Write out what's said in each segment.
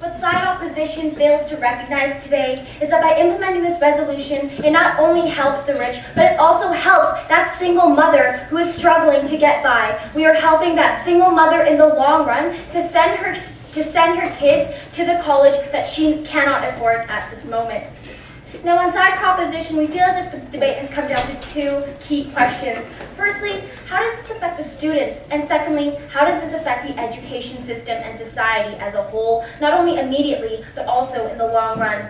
What side opposition fails to recognize today is that by implementing this resolution, it not only helps the rich, but it also helps that single mother who is struggling to get by. We are helping that single mother in the long run to send her kids to the college that she cannot afford at this moment. Now, on side proposition, we feel as if the debate has come down to two key questions. Firstly, how does this affect the students? And secondly, how does this affect the education system and society as a whole, not only immediately, but also in the long run?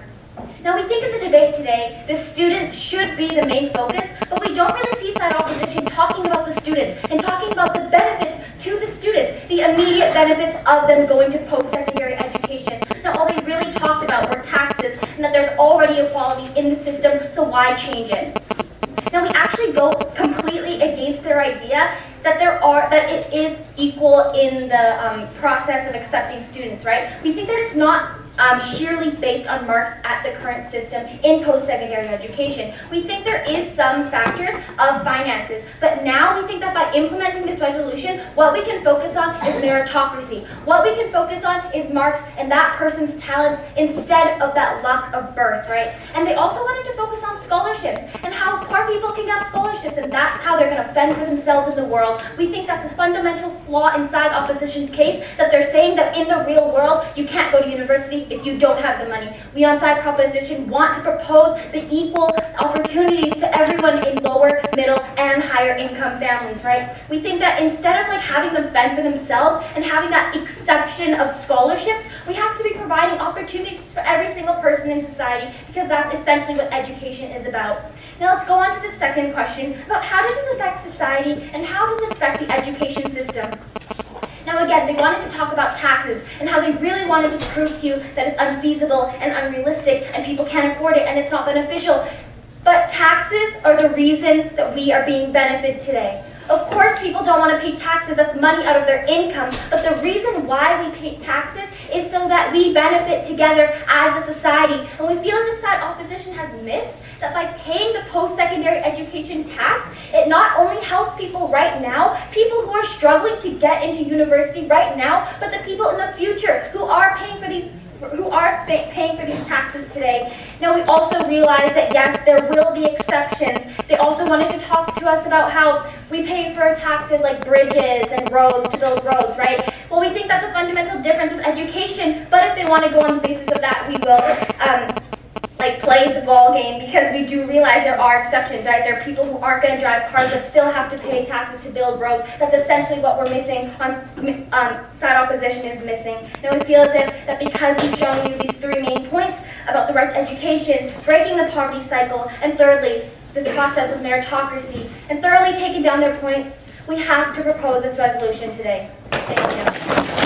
Now, we think in the debate today, the students should be the main focus, but we don't really see side opposition talking about the students and talking about the benefits to the students, the immediate benefits of them going to post-secondary education. Now, all they really talked about were taxes and that there's already equality in the system, so why change it? Now, we actually go completely against their idea that it is equal in the process of accepting students, right? We think that it's not sheerly based on marks at the current system in post-secondary education. We think there is some factors of finances, but now we think that by implementing this resolution, what we can focus on is meritocracy. What we can focus on is marks and that person's talents instead of that luck of birth, right? And they also wanted to focus on scholarships and how poor people can get scholarships, and that's how they're going to fend for themselves in the world. We think that's a fundamental flaw inside opposition's case, that they're saying that in the real world, you can't go to university if you don't have the money. We on side proposition want to propose the equal opportunities to everyone in lower, middle, and higher income families, right? We think that instead of having them fend for themselves and having that exception of scholarships, we have to be providing opportunities for every single person in society, because that's essentially what education is about. Now let's go on to the second question about how does this affect society and how does it affect the education system? Now again, they wanted to talk about taxes and how they really wanted to prove to you that it's unfeasible and unrealistic and people can't afford it and it's not beneficial. But taxes are the reason that we are being benefited today. Of course, people don't want to pay taxes, that's money out of their income, but the reason why we pay taxes is so that we benefit together as a society. And we feel as if side opposition has missed that by paying the post-secondary education tax, it not only helps people right now, people who are struggling to get into university right now, but the people in the future who are paying for these taxes today. Now, we also realize that yes, there will be exceptions. They also wanted to talk to us about how we pay for taxes like bridges and roads to build roads, right? Well, we think that's a fundamental difference with education, but if they want to go on the basis of that, we will play the ball game, because we do realize there are exceptions, right? There are people who aren't going to drive cars but still have to pay taxes to build roads. That's essentially what we're missing side opposition is missing. Now we feel as if that because we've shown you these three main points about the right to education, breaking the poverty cycle, and thirdly, the process of meritocracy, and thoroughly taken down their points, we have to propose this resolution today. Thank you.